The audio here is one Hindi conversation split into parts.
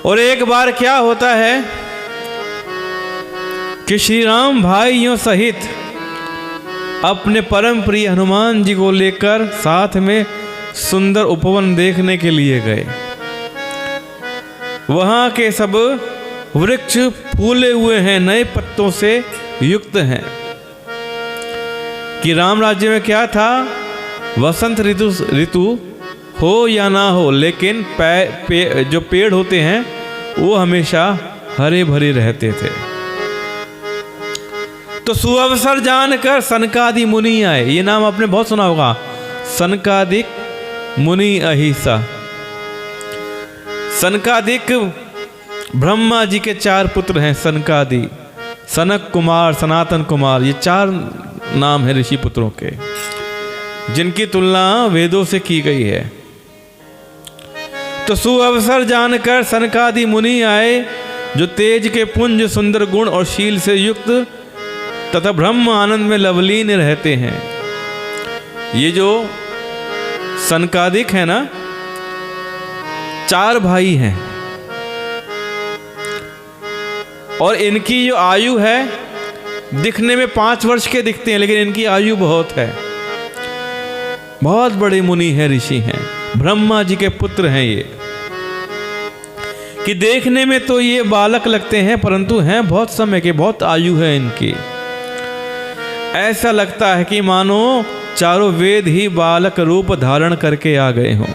और एक बार क्या होता है कि श्री राम भाइयों सहित अपने परम प्रिय हनुमान जी को लेकर साथ में सुंदर उपवन देखने के लिए गए। वहाँ के सब वृक्ष फूले हुए हैं, नए पत्तों से युक्त हैं। कि राम राज्य में क्या था, वसंत ऋतु हो या ना हो, लेकिन जो पेड़ होते हैं वो हमेशा हरे भरे रहते थे। तो सुअवसर जानकर सनकादि मुनि आए। ये नाम आपने बहुत सुना होगा, सनकादिक मुनि अहिसा। सनकादिक ब्रह्मा जी के 4 पुत्र हैं। सनकादि, सनक कुमार, सनातन कुमार, ये 4 नाम है ऋषि पुत्रों के, जिनकी तुलना वेदों से की गई है। तो सुअवसर जानकर सनकादि मुनि आए, जो तेज के पुंज, सुंदर गुण और शील से युक्त तथा ब्रह्म आनंद में लवलीन रहते हैं। ये जो सनकादिक है ना, 4 भाई हैं और इनकी जो आयु है, दिखने में 5 वर्ष के दिखते हैं, लेकिन इनकी आयु बहुत है। बहुत बड़े मुनि हैं, ऋषि हैं, ब्रह्मा जी के पुत्र हैं ये। कि देखने में तो ये बालक लगते हैं, परंतु हैं बहुत समय के, बहुत आयु है इनकी। ऐसा लगता है कि मानो चारों वेद ही बालक रूप धारण करके आ गए हों।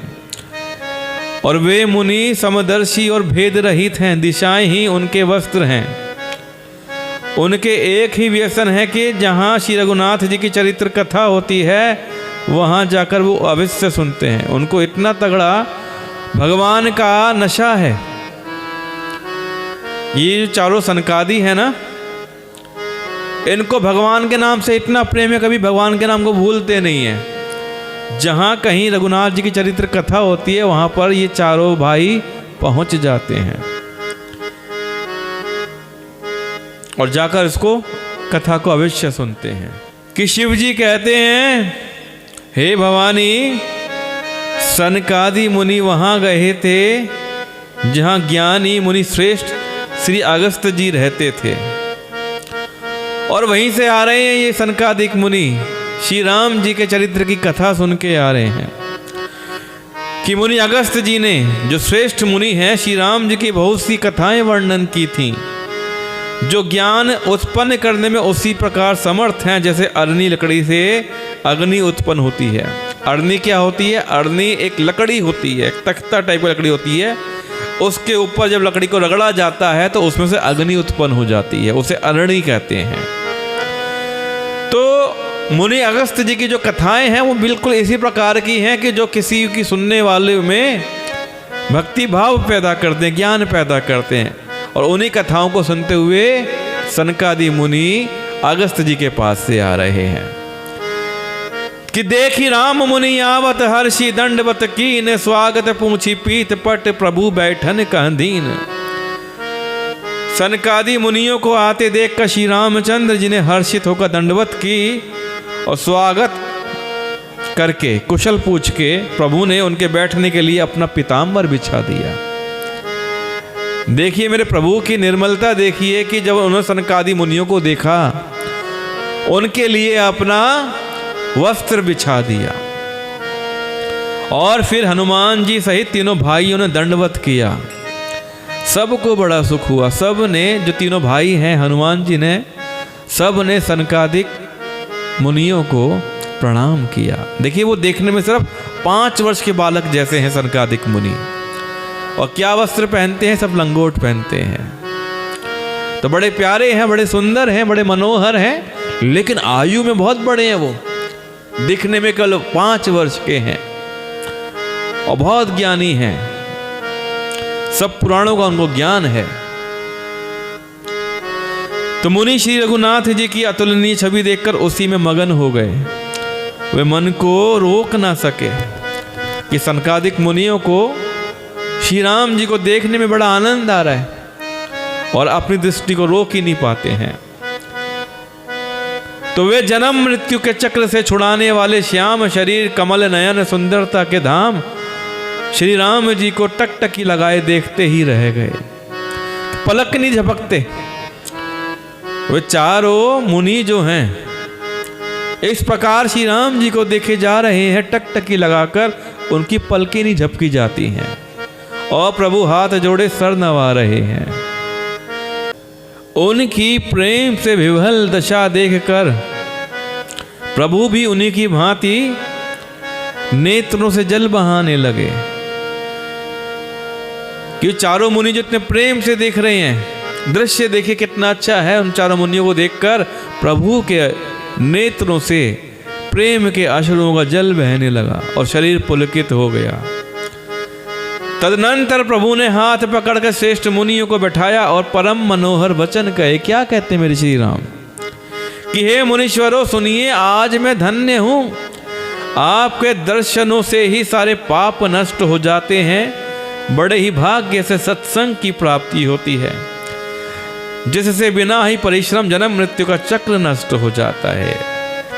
और वे मुनि समदर्शी और भेद रहित हैं, दिशाएं ही उनके वस्त्र हैं। उनके एक ही व्यसन है कि जहाँ श्री रघुनाथ जी की चरित्र कथा होती है, वहाँ जाकर वो अवश्य सुनते हैं। उनको इतना तगड़ा भगवान का नशा है। ये जो 4 सनकादि है ना, इनको भगवान के नाम से इतना प्रेम है, कभी भगवान के नाम को भूलते नहीं हैं। जहाँ कहीं रघुनाथ जी की चरित्र कथा होती है, वहाँ पर ये 4 भाई पहुँच जाते हैं और जाकर इसको कथा को अवश्य सुनते हैं। कि शिव जी कहते हैं, हे भवानी, सनकादि मुनि वहाँ गए थे जहाँ ज्ञानी मुनि श्रेष्ठ श्री अगस्त जी रहते थे। और वहीं से आ रहे हैं ये सनकादिक मुनि, श्री राम जी के चरित्र की कथा सुन के आ रहे हैं। कि मुनि अगस्त जी ने, जो श्रेष्ठ मुनि हैं, श्री राम जी की बहुत सी कथाएं वर्णन की थीं, जो ज्ञान उत्पन्न करने में उसी प्रकार समर्थ हैं जैसे अरनी लकड़ी से अग्नि उत्पन्न होती है। अरनी क्या होती है? अरनी एक लकड़ी होती है, एक तख्ता टाइप की लकड़ी होती है। उसके ऊपर जब लकड़ी को रगड़ा जाता है तो उसमें से अग्नि उत्पन्न हो जाती है, उसे अरणी कहते हैं। तो मुनि अगस्त जी की जो कथाएं हैं वो बिल्कुल इसी प्रकार की हैं कि जो किसी की सुनने वाले में भक्ति भाव पैदा करते हैं, ज्ञान पैदा करते हैं। और उन्हीं कथाओं को सुनते हुए सनकादि मुनि अगस्त जी के पास से आ रहे हैं। कि देखी राम मुनि आवत हर्षि दंडवत कीन, स्वागत पूछी पीत पट प्रभु बैठन कहदीन। सनकादि मुनियों को आते देख कर श्री रामचंद्र जी ने हर्षित होकर दंडवत की और स्वागत करके कुशल पूछ के प्रभु ने उनके बैठने के लिए अपना पीताम्बर बिछा दिया। देखिए मेरे प्रभु की निर्मलता, देखिए कि जब उन्होंने सनकादि मुनियों को देखा, उनके लिए अपना वस्त्र बिछा दिया और फिर हनुमान जी सहित तीनों भाइयों ने दंडवत किया। सबको बड़ा सुख हुआ। सब ने, जो तीनों भाई हैं हनुमान जी ने, सब ने सनकादिक मुनियों को प्रणाम किया। देखिए वो देखने में सिर्फ 5 वर्ष के बालक जैसे हैं सनकादिक मुनि। और क्या वस्त्र पहनते हैं? सब लंगोट पहनते हैं। तो बड़े प्यारे हैं, बड़े सुंदर हैं, बड़े मनोहर हैं, लेकिन आयु में बहुत बड़े हैं। वो दिखने में केवल 5 वर्ष के हैं और बहुत ज्ञानी हैं। सब पुराणों का उनको ज्ञान है। तो मुनि श्री रघुनाथ जी की अतुलनीय छवि देखकर उसी में मगन हो गए। वे मन को रोक ना सके कि सनकादिक मुनियों को श्री राम जी को देखने में बड़ा आनंद आ रहा है और अपनी दृष्टि को रोक ही नहीं पाते हैं। तो वे जन्म मृत्यु के चक्र से छुड़ाने वाले श्याम शरीर, कमल नयन, सुंदरता के धाम श्री राम जी को टकटकी लगाए देखते ही रह गए, पलक नहीं झपकते। वे चारों मुनि जो हैं इस प्रकार श्री राम जी को देखे जा रहे हैं, टकटकी लगाकर उनकी पलकें नहीं झपकी जाती हैं और प्रभु हाथ जोड़े सर नवा रहे हैं। उनकी प्रेम से विह्वल दशा देखकर प्रभु भी उन्हीं की भांति नेत्रों से जल बहाने लगे कि चारों मुनि जितने प्रेम से देख रहे हैं, दृश्य देखिए कितना अच्छा है। उन चारों मुनियों को देखकर प्रभु के नेत्रों से प्रेम के अश्रुओं का जल बहने लगा और शरीर पुलकित हो गया। तदनंतर प्रभु ने हाथ पकड़कर श्रेष्ठ मुनियों को बैठाया और परम मनोहर वचन कहे। क्या कहते हैं मेरे श्री राम कि हे मुनीश्वरों सुनिए, आज मैं धन्य हूं, आपके दर्शनों से ही सारे पाप नष्ट हो जाते हैं। बड़े ही भाग्य से सत्संग की प्राप्ति होती है, जिससे बिना ही परिश्रम जन्म मृत्यु का चक्र नष्ट हो जाता है।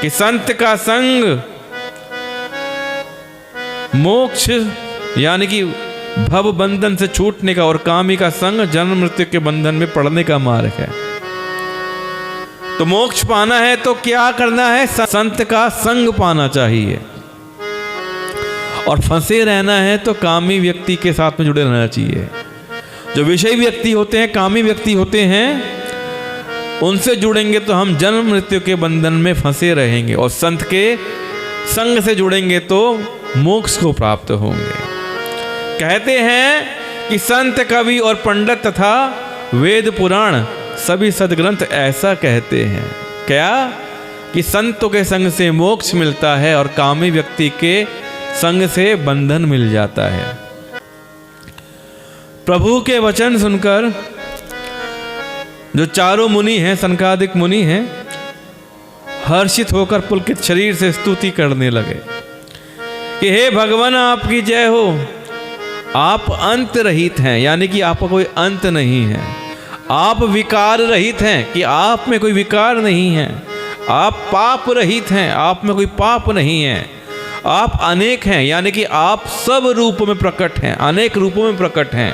कि संत का संग मोक्ष यानी कि भव बंधन से छूटने का और कामी का संग जन्म मृत्यु के बंधन में पड़ने का मार्ग है। तो मोक्ष पाना है तो क्या करना है? संत का संग पाना चाहिए। और फंसे रहना है तो कामी व्यक्ति के साथ में जुड़े रहना चाहिए। जो विषयी व्यक्ति होते हैं, कामी व्यक्ति होते हैं, उनसे जुड़ेंगे तो हम जन्म मृत्यु के बंधन में फंसे रहेंगे, और संत के संग से जुड़ेंगे तो मोक्ष को प्राप्त होंगे। कहते हैं कि संत, कवि और पंडित तथा वेद पुराण सभी सदग्रंथ ऐसा कहते हैं। क्या? कि संतों के संग से मोक्ष मिलता है और कामी व्यक्ति के संग से बंधन मिल जाता है। प्रभु के वचन सुनकर जो चारों मुनि हैं, सनकादिक मुनि हैं, हर्षित होकर पुलकित शरीर से स्तुति करने लगे कि हे भगवान आपकी जय हो, आप अंत रहित हैं, यानी कि आपका कोई अंत नहीं है। आप विकार रहित हैं कि आप में कोई विकार नहीं है। आप पाप रहित हैं, आप में कोई पाप नहीं है। आप अनेक हैं, यानी कि आप सब रूपों में प्रकट हैं, अनेक रूपों में प्रकट हैं।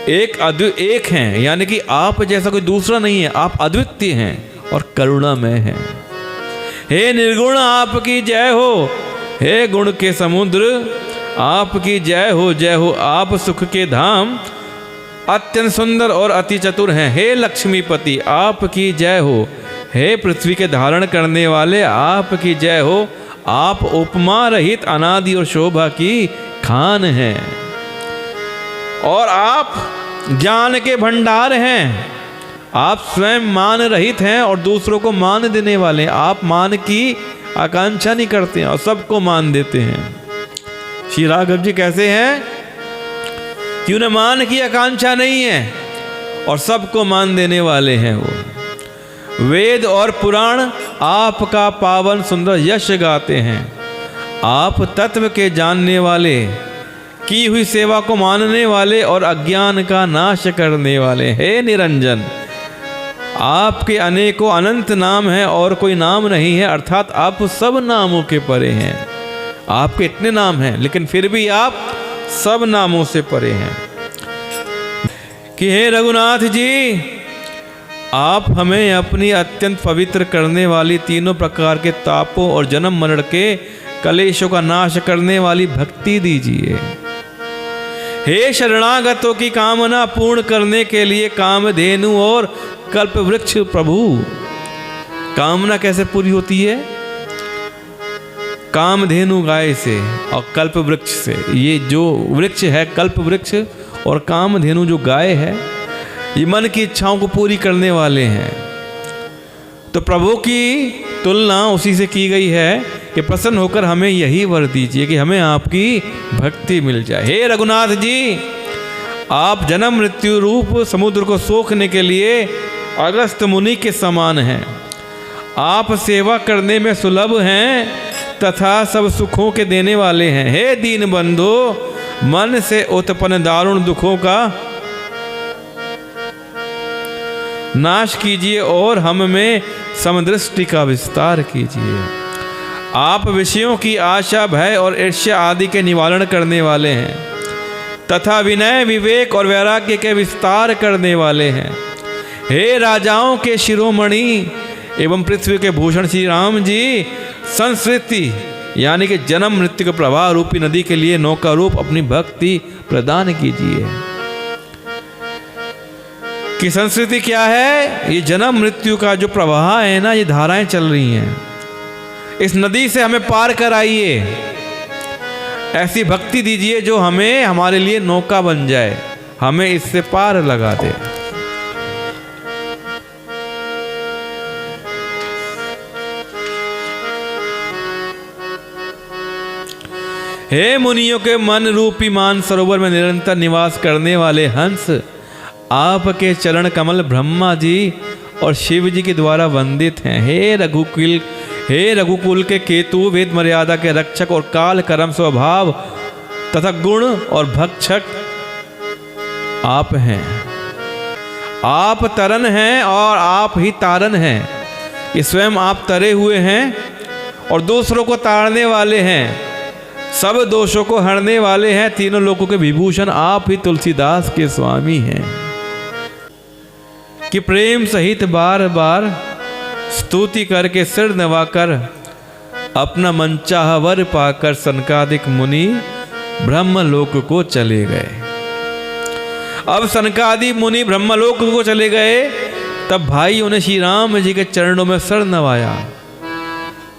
एक हैं, यानी कि आप जैसा कोई दूसरा नहीं है। आप अद्वितीय हैं और करुणामय हैं। हे निर्गुण आपकी जय हो, हे गुण के समुद्र आपकी जय हो, जय हो। आप सुख के धाम अत्यंत सुंदर और अति चतुर हैं। हे लक्ष्मीपति आपकी जय हो, हे पृथ्वी के धारण करने वाले आपकी जय हो। आप उपमा रहित अनादि और शोभा की खान हैं, और आप ज्ञान के भंडार हैं। आप स्वयं मान रहित हैं और दूसरों को मान देने वाले। आप मान की आकांक्षा नहीं करते हैं और सबको मान देते हैं। श्री राघव जी कैसे हैं कि उन्हें मान की आकांक्षा नहीं है और सबको मान देने वाले हैं। वो वेद और पुराण आपका पावन सुंदर यश गाते हैं। आप तत्व के जानने वाले, की हुई सेवा को मानने वाले और अज्ञान का नाश करने वाले। हे निरंजन, आपके अनेकों अनंत नाम हैं और कोई नाम नहीं है, अर्थात आप सब नामों के परे हैं। आपके इतने नाम हैं लेकिन फिर भी आप सब नामों से परे हैं। कि हे रघुनाथ जी, आप हमें अपनी अत्यंत पवित्र करने वाली, तीनों प्रकार के तापों और जन्म मरण के कलेशों का नाश करने वाली भक्ति दीजिए। हे शरणागतों की कामना पूर्ण करने के लिए कामधेनु और कल्प वृक्ष प्रभु। कामना कैसे पूरी होती है? कामधेनु गाय से और कल्प वृक्ष से। ये जो वृक्ष है कल्प वृक्ष और कामधेनु जो गाय है, ये मन की इच्छाओं को पूरी करने वाले हैं। तो प्रभु की तुलना उसी से की गई है कि प्रसन्न होकर हमें यही वर दीजिए कि हमें आपकी भक्ति मिल जाए। हे रघुनाथ जी, आप जन्म मृत्यु रूप समुद्र को सोखने के लिए अगस्त मुनि के समान हैं। आप सेवा करने में सुलभ हैं तथा सब सुखों के देने वाले हैं। हे दीन बंधो, मन से उत्पन्न दारुण दुखों का नाश कीजिए और हम में समदृष्टि का विस्तार कीजिए। आप विषयों की आशा, भय और ईर्ष्या आदि के निवारण करने वाले हैं तथा विनय, विवेक और वैराग्य के विस्तार करने वाले हैं। हे राजाओं के शिरोमणि एवं पृथ्वी के भूषण श्री राम जी, संस्कृति यानी कि जन्म मृत्यु के प्रवाह रूपी नदी के लिए नौका रूप अपनी भक्ति प्रदान कीजिए। कि संस्कृति क्या है? ये जन्म मृत्यु का जो प्रवाह है ना, ये धाराएं चल रही हैं, इस नदी से हमें पार कराइए। ऐसी भक्ति दीजिए जो हमें, हमारे लिए नौका बन जाए, हमें इससे पार लगा दे। हे मुनियों के मन रूपी मान सरोवर में निरंतर निवास करने वाले हंस, आपके चरण कमल ब्रह्मा जी और शिव जी के द्वारा वंदित हैं। हे रघुकुल के केतु, वेद मर्यादा के रक्षक और काल कर्म स्वभाव तथा गुण और भक्षक आप हैं। आप तरन हैं और आप ही तारन हैं। ये स्वयं आप तरे हुए हैं और दूसरों को ताड़ने वाले हैं, सब दोषों को हरने वाले हैं। तीनों लोगों के विभूषण आप ही तुलसीदास के स्वामी हैं। कि प्रेम सहित बार बार स्तुति करके सिर नवाकर अपना मनचाहा वर पाकर सनकादिक मुनि ब्रह्मलोक को चले गए। अब सनकादि मुनि ब्रह्मलोक को चले गए, तब भाई उन्हें श्री राम जी के चरणों में सिर नवाया।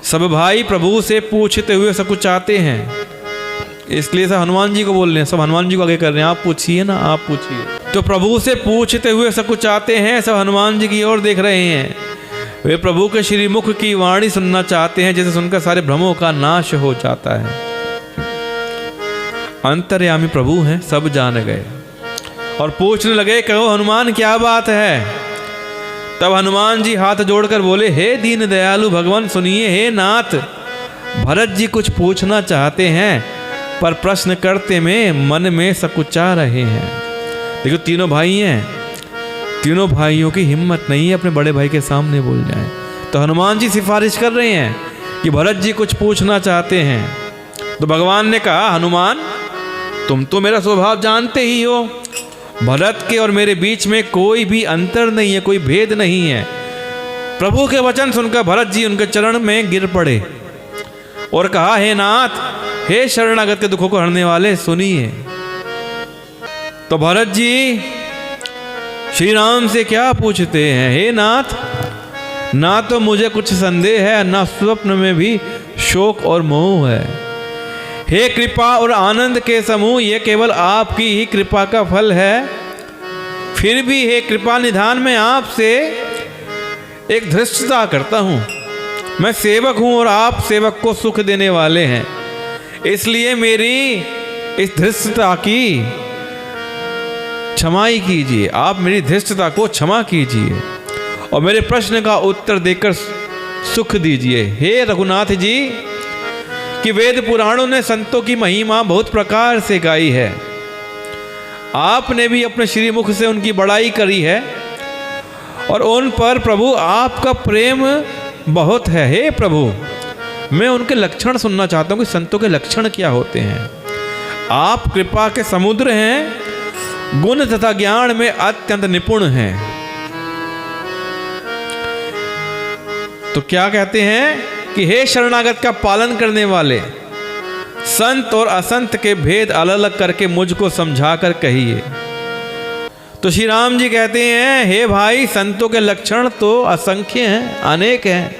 सब भाई प्रभु से पूछते हुए सब कुछ चाहते हैं, इसलिए सब हनुमान जी को बोल रहे हैं, सब हनुमान जी को आगे कर रहे हैं, आप पूछिए ना, आप पूछिए। तो प्रभु से पूछते हुए सब कुछ चाहते हैं, सब हनुमान जी की ओर देख रहे हैं। वे प्रभु के श्रीमुख की वाणी सुनना चाहते हैं, जिसे सुनकर सारे भ्रमों का नाश हो जाता है। अंतर्यामी प्रभु हैं, सब जान गए और पूछने लगे, कहो हनुमान क्या बात है? तब हनुमान जी हाथ जोड़कर बोले, हे दीन दयालु भगवान सुनिए। हे नाथ, भरत जी कुछ पूछना चाहते हैं, पर प्रश्न करते में मन में सकुचा रहे हैं। देखो तीनों भाई हैं, तीनों भाइयों की हिम्मत नहीं है अपने बड़े भाई के सामने बोल जाएं। तो हनुमान जी सिफारिश कर रहे हैं कि भरत जी कुछ पूछना चाहते हैं। तो भगवान ने कहा, हनुमान तुम तो मेरा स्वभाव जानते ही हो, भरत के और मेरे बीच में कोई भी अंतर नहीं है, कोई भेद नहीं है। प्रभु के वचन सुनकर भरत जी उनके चरण में गिर पड़े और कहा, हे नाथ, हे शरणागत के दुखों को हरने वाले, सुनिए। तो भरत जी श्री राम से क्या पूछते हैं? हे नाथ, ना तो मुझे कुछ संदेह है, ना स्वप्न में भी शोक और मोह है। हे कृपा और आनंद के समूह, ये केवल आपकी ही कृपा का फल है। फिर भी हे कृपा निधान, मैं आपसे एक धृष्टता करता हूँ। मैं सेवक हूँ और आप सेवक को सुख देने वाले हैं, इसलिए मेरी इस धृष्टता की क्षमाई कीजिए। आप मेरी धृष्टता को क्षमा कीजिए और मेरे प्रश्न का उत्तर देकर सुख दीजिए। हे रघुनाथ जी, कि वेद पुराणों ने संतों की महिमा बहुत प्रकार से गाई है, आपने भी अपने श्रीमुख से उनकी बड़ाई करी है और उन पर प्रभु आपका प्रेम बहुत है। हे प्रभु, मैं उनके लक्षण सुनना चाहता हूँ कि संतों के लक्षण क्या होते हैं। आप कृपा के समुद्र हैं, गुण तथा ज्ञान में अत्यंत निपुण हैं। तो क्या कहते हैं कि हे शरणागत का पालन करने वाले, संत और असंत के भेद अलग अलग करके मुझको समझाकर कहिए। तो श्री राम जी कहते हैं, हे भाई, संतों के लक्षण तो असंख्य हैं, अनेक हैं।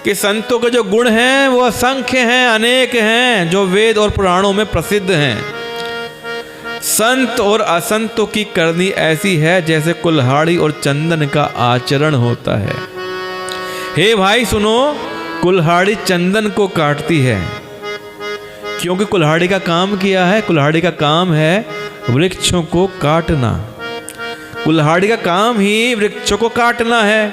कि संतों के जो गुण हैं वो असंख्य हैं, अनेक हैं, जो वेद और पुराणों में प्रसिद्ध हैं। संत और असंतों की करनी ऐसी है जैसे कुल्हाड़ी और चंदन का आचरण होता है। हे भाई सुनो, कुल्हाड़ी चंदन को काटती है, क्योंकि कुल्हाड़ी का काम किया है, कुल्हाड़ी का काम है वृक्षों को काटना। कुल्हाड़ी का काम ही वृक्षों को काटना है,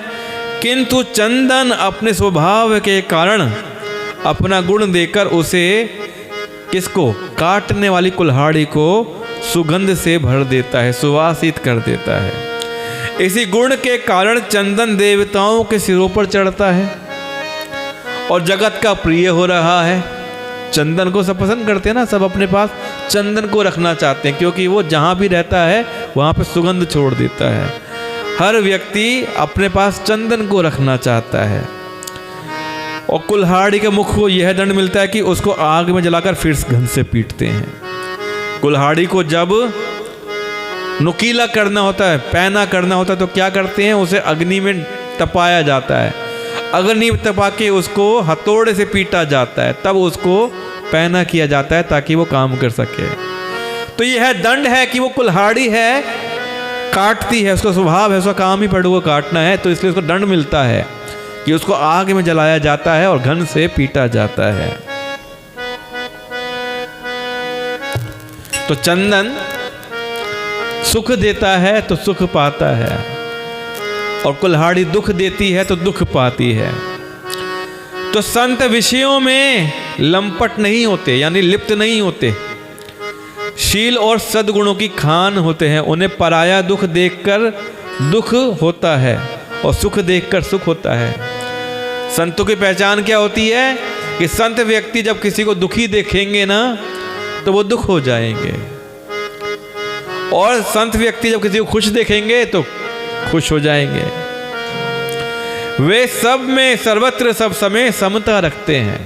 किंतु चंदन अपने स्वभाव के कारण अपना गुण देकर उसे, किसको? काटने वाली कुल्हाड़ी को सुगंध से भर देता है, सुवासित कर देता है। इसी गुण के कारण चंदन देवताओं के सिरों पर चढ़ता है और जगत का प्रिय हो रहा है। चंदन को सब पसंद करते हैं ना, सब अपने पास चंदन को रखना चाहते हैं, क्योंकि वो जहाँ भी रहता है वहाँ पे सुगंध छोड़ देता है। हर व्यक्ति अपने पास चंदन को रखना चाहता है। और कुल्हाड़ी के मुख को यह दंड मिलता है कि उसको आग में जलाकर फिर घन से पीटते हैं। कुल्हाड़ी को जब नुकीला करना होता है, पैना करना होता है, तो क्या करते हैं, उसे अग्नि में तपाया जाता है। अग्नि तपा के उसको हथौड़े से पीटा जाता है, तब उसको पैना किया जाता है ताकि वो काम कर सके। तो यह दंड है कि वो कुल्हाड़ी है, काटती है, उसका स्वभाव है, उसका काम ही पेड़ों को काटना है, तो इसलिए उसको दंड मिलता है कि उसको आग में जलाया जाता है और घन से पीटा जाता है। तो चंदन सुख देता है तो सुख पाता है, और कुल्हाड़ी दुख देती है तो दुख पाती है। तो संत विषयों में लंपट नहीं होते, यानी लिप्त नहीं होते, शील और सद्गुणों की खान होते हैं। उन्हें पराया दुख देखकर दुख होता है और सुख देखकर सुख होता है। संतों की पहचान क्या होती है कि संत व्यक्ति जब किसी को दुखी देखेंगे ना तो वो दुख हो जाएंगे, और संत व्यक्ति जब किसी को खुश देखेंगे तो खुश हो जाएंगे। वे सब में सर्वत्र सब समय समता रखते हैं,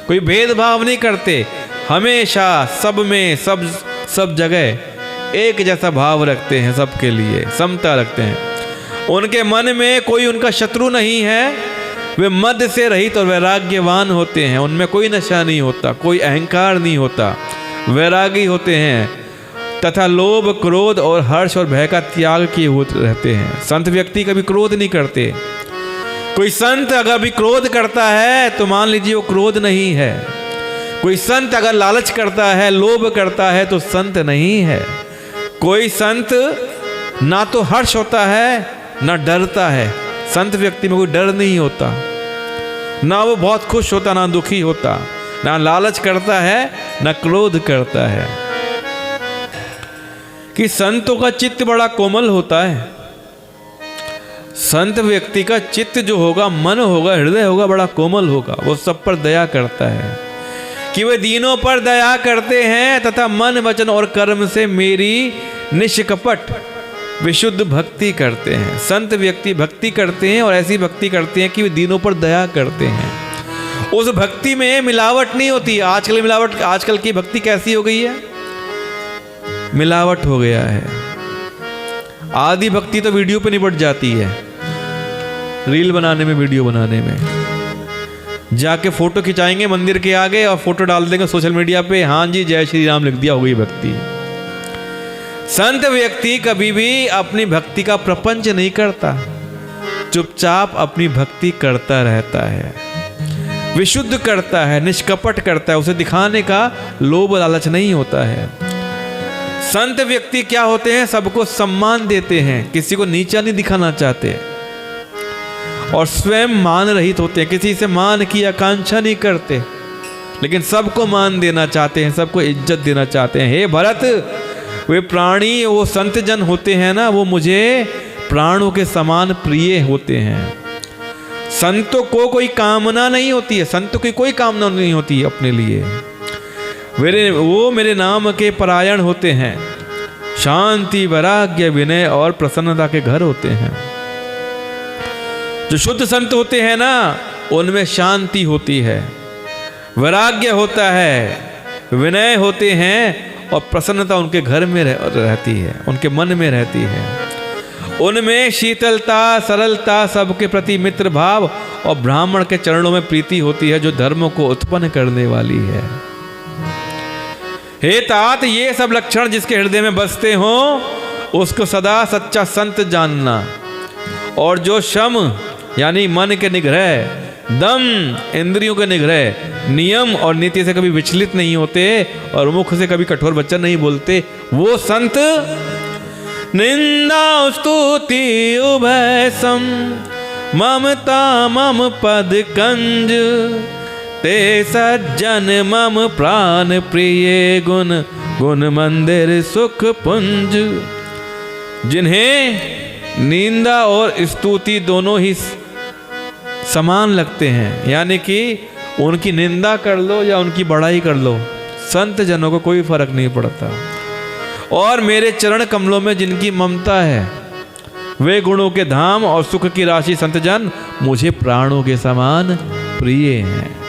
कोई भेदभाव नहीं करते, हमेशा सब में सब जगह एक जैसा भाव रखते हैं, सबके लिए समता रखते हैं। उनके मन में कोई उनका शत्रु नहीं है, वे मद से रहित और वैराग्यवान होते हैं। उनमें कोई नशा नहीं होता, कोई अहंकार नहीं होता, वैरागी होते हैं तथा लोभ, क्रोध और हर्ष और भय का त्याग किए हुए रहते हैं। संत व्यक्ति कभी क्रोध नहीं करते। कोई संत अगर भी क्रोध करता है तो मान लीजिए वो क्रोध नहीं है। कोई संत अगर लालच करता है, लोभ करता है, तो संत नहीं है। कोई संत ना तो हर्ष होता है ना डरता है। संत व्यक्ति में कोई डर नहीं होता, ना वो बहुत खुश होता ना दुखी होता, ना लालच करता है ना क्रोध करता है। कि संतों का चित्त बड़ा कोमल होता है। संत व्यक्ति का चित्त जो होगा, मन होगा, हृदय होगा, बड़ा कोमल होगा। वो सब पर दया करता है कि वे दीनों पर दया करते हैं तथा मन, वचन और कर्म से मेरी निष्कपट विशुद्ध भक्ति करते हैं। संत व्यक्ति भक्ति करते हैं और ऐसी भक्ति करते हैं कि वे दीनों पर दया करते हैं। उस भक्ति में मिलावट नहीं होती। आजकल की भक्ति कैसी हो गई है, मिलावट हो गया है। आधी भक्ति तो वीडियो पे निपट जाती है, रील बनाने में, वीडियो बनाने में। जाके फोटो खिंचाएंगे मंदिर के आगे और फोटो डाल देंगे सोशल मीडिया पे, हाँ जी जय श्री राम लिख दिया, हो गई भक्ति। संत व्यक्ति कभी भी अपनी भक्ति का प्रपंच नहीं करता, चुपचाप अपनी भक्ति करता रहता है, विशुद्ध करता है, निष्कपट करता है। उसे दिखाने का लोभ लालच नहीं होता है। संत व्यक्ति क्या होते हैं, सबको सम्मान देते हैं, किसी को नीचा नहीं दिखाना चाहते, और स्वयं मान रहित होते हैं, किसी से मान की आकांक्षा नहीं करते, लेकिन सबको मान देना चाहते हैं, सबको इज्जत देना चाहते हैं। हे भरत, वे प्राणी, वो संत जन होते हैं ना, वो मुझे प्राणों के समान प्रिय होते हैं। संतों को कोई कामना नहीं होती है, संतों की कोई कामना नहीं होती है अपने लिए। वो मेरे नाम के परायण होते हैं, शांति, वैराग्य, विनय और प्रसन्नता के घर होते हैं। जो शुद्ध संत होते हैं ना, उनमें शांति होती है, वैराग्य होता है, विनय होते हैं और प्रसन्नता उनके घर में रहती है, उनके मन में रहती है। उनमें शीतलता, सरलता, सबके प्रति मित्र भाव और ब्राह्मण के चरणों में प्रीति होती है, जो धर्म को उत्पन्न करने वाली है। हे तात, ये सब लक्षण जिसके हृदय में बसते हों, उसको सदा सच्चा संत जानना। और जो शम यानी मन के निग्रह, दम इंद्रियों के निग्रह, नियम और नीति से कभी विचलित नहीं होते और मुख से कभी कठोर वचन नहीं बोलते, वो संत निंदा स्तुति उभय सम, ममता मम पद कंज, ते सज्जन मम प्राण प्रिय, गुण गुण मंदिर सुख पुंज। जिन्हें निंदा और स्तुति दोनों ही समान लगते हैं, यानी कि उनकी निंदा कर लो या उनकी बड़ाई कर लो, संत जनों को कोई फर्क नहीं पड़ता। और मेरे चरण कमलों में जिनकी ममता है, वे गुणों के धाम और सुख की राशि संत जन मुझे प्राणों के समान प्रिय हैं।